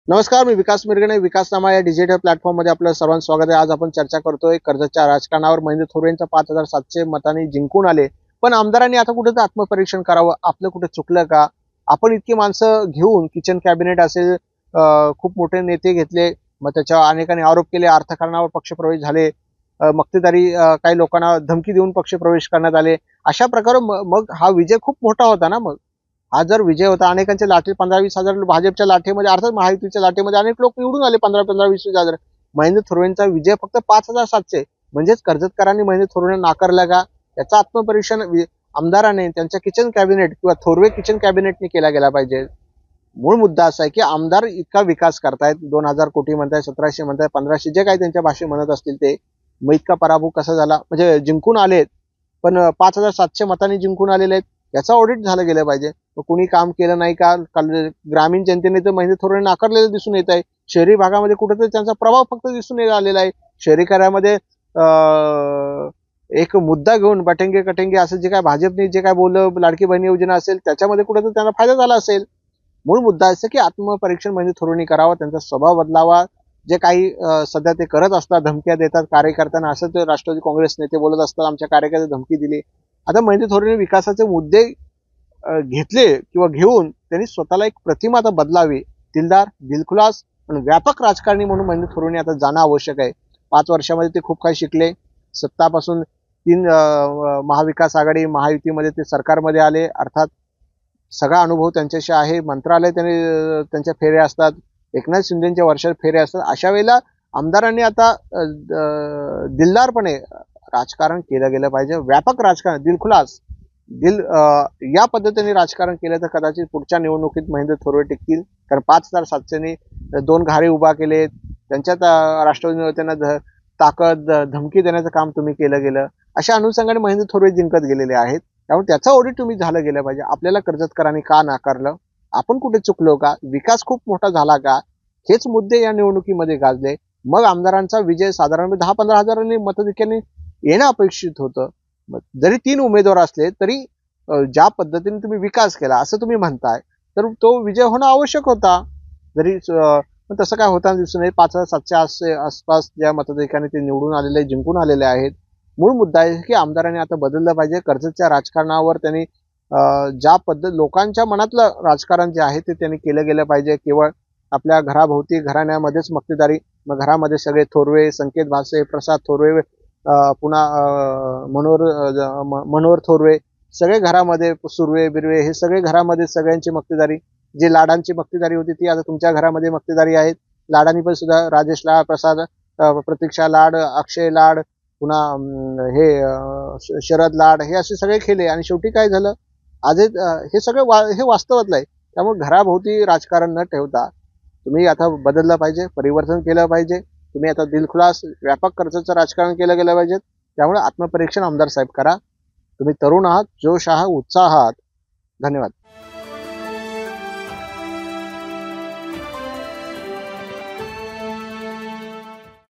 नमस्कार, मी विकास मिरगणे. विकासनामा या डिजिटल प्लॅटफॉर्ममध्ये आपलं सर्वांचं स्वागत आहे. आज आपण चर्चा करतोय कर्जतच्या राजकारणावर. महेंद्र थोरवेंचा 5,700 मतांनी जिंकून आले, पण आमदारांनी आता कुठे आत्मपरीक्षण करावं. आपलं कुठे चुकलं का? आपण इतकी माणसं घेऊन किचन कॅबिनेट असेल, खूप मोठे नेते घेतले, मग त्याच्यावर अनेकांनी आरोप केले, अर्थकारणावर पक्षप्रवेश झाले, मक्तेदारी काही लोकांना धमकी देऊन पक्षप्रवेश करण्यात आले. अशा प्रकारे मग हा विजय खूप मोठा होता ना. मग हा जर विजय होता, अनेकांच्या लाठी 15-20 हजार भाजपच्या लाठीमध्ये, अर्थात महायुतीच्या लाठीमध्ये अनेक लोक निवडून आले, 15-15-20 हजार. महेंद्र थोरवेंचा विजय फक्त 5,700, म्हणजेच कर्जतकरांनी महेंद्र थोरवेंना नाकारलं का? याचं आत्मपरीक्षण आमदाराने त्यांच्या किचन कॅबिनेट किंवा थोरवे किचन कॅबिनेटने केला गेला पाहिजे. मूळ मुद्दा असा आहे की आमदार इतका विकास करतायत, 2,000 कोटी म्हणताय, 1,700 म्हणताय, 1,500, जे काही त्यांच्या भाषेत म्हणत असतील ते. मग इतका पराभव कसा झाला? म्हणजे जिंकून आलेत, पण 5,700 मतांनी जिंकून आलेले आहेत, याचा ऑडिट झालं गेलं पाहिजे. कुणी काम केलं नाही का? ग्रामीण जनतेने तर महेंद्र थोरवे नाकारलेलं दिसून येत आहे. शहरी भागामध्ये कुठेतरी त्यांचा प्रभाव फक्त दिसून आलेला आहे. शहरीकरामध्ये एक मुद्दा घेऊन बटेंगे कटेंगे असं जे काय भाजपने जे काय बोललं, लाडकी बहीण योजना असेल, त्याच्यामध्ये कुठेतरी त्यांना फायदा झाला असेल. मूळ मुद्दा असं की आत्मपरीक्षण महेंद्र थोरवेंनी करावं, त्यांचा स्वभाव बदलावा. जे काही सध्या ते करत असतात, धमक्या देतात कार्यकर्त्यांना, असं ते राष्ट्रवादी काँग्रेस नेते बोलत असतात, आमच्या कार्यकर्त्यांना धमकी दिली. आता महेंद्र थोरवेंनी विकासाचे मुद्दे घेतले किंवा घेऊन त्यांनी स्वतःला एक प्रतिमा आता बदलावी. दिलदार, दिलखुलास आणि व्यापक राजकारणी म्हणून महेंद्र थोरवेंनी आता जाणं आवश्यक आहे. 5 वर्षामध्ये ते खूप काही शिकले. सत्तापासून 3 महाविकास आघाडी महायुतीमध्ये ते सरकारमध्ये आले. अर्थात सगळा अनुभव त्यांच्याशी आहे. मंत्रालय त्यांनी त्यांच्या फेऱ्या असतात, एकनाथ शिंदेच्या वर्षात फेऱ्या असतात. अशा वेळेला आमदारांनी आता दिलदारपणे राजकारण केलं गेलं पाहिजे. व्यापक राजकारण, दिलखुलास, या पद्धतीने राजकारण केलं तर कदाचित पुढच्या निवडणुकीत महेंद्र थोरवे टिकतील. कारण 5,700नी 2 घारे उभा केले, त्यांच्यात राष्ट्रवादी त्यांना ताकद, धमकी देण्याचं काम तुम्ही केलं गेलं. अशा अनुषंगाने महेंद्र थोरवे जिंकत गेलेले आहेत. त्यामुळे त्याचा ऑडिट तुम्ही झालं गेलं पाहिजे. आपल्याला कर्जतकरांनी का नाकारलं? आपण कुठे चुकलो का? विकास खूप मोठा झाला का? हेच मुद्दे या निवडणुकीमध्ये गाजले. मग आमदारांचा विजय साधारण 10-15 हजारांनी मताधिक्याने येणं अपेक्षित होतं. जरी 3 उमेदवार असले तरी ज्या पद्धतीने तुम्ही विकास केला असं तुम्ही म्हणताय, तर तो विजय होणं आवश्यक होता. जरी पण तसं काय होताना दिसून येईल. 5,700 आसपास ज्या मताधिकाने ते निवडून आलेले, जिंकून आलेले आहेत. मूळ मुद्दा आहे की आमदारांनी आता बदललं पाहिजे. कर्जतच्या राजकारणावर त्यांनी ज्या पद्धत लोकांच्या मनातलं राजकारण जे आहे ते त्यांनी केलं गेलं पाहिजे. केवळ आपल्या घराभोवती घराण्यामध्येच मक्तेदारी, मग घरामध्ये सगळे थोरवे, संकेत भासे, प्रसाद थोरवे, पुन्हा मनोहर थोरवे, सगळे घरामध्ये, सुर्वे बिरवे, हे सगळे घरामध्ये सगळ्यांची मक्तेदारी. जी लाडांची मक्तेदारी होती ती आता तुमच्या घरामध्ये मक्तेदारी आहेत. लाडांनी पण सुद्धा राजेश लाड, प्रसाद, प्रतीक्षा लाड, अक्षय लाड, पुन्हा शरद लाड, हे असे सगळे केले. आणि शेवटी काय झालं? आज हे सगळं हे वास्तवातलं आहे. त्यामुळे घराभोवती राजकारण न ठेवता तुम्ही आता बदललं पाहिजे, परिवर्तन केलं पाहिजे. तुम्ही आता दिलखुलास व्यापक कर्जाचं राजकारण केलं गेलं पाहिजे. त्यामुळे आत्मपरीक्षण आमदार साहेब करा. तुम्ही तरुण आहात, जोश आहात, उत्साह आहात. धन्यवाद.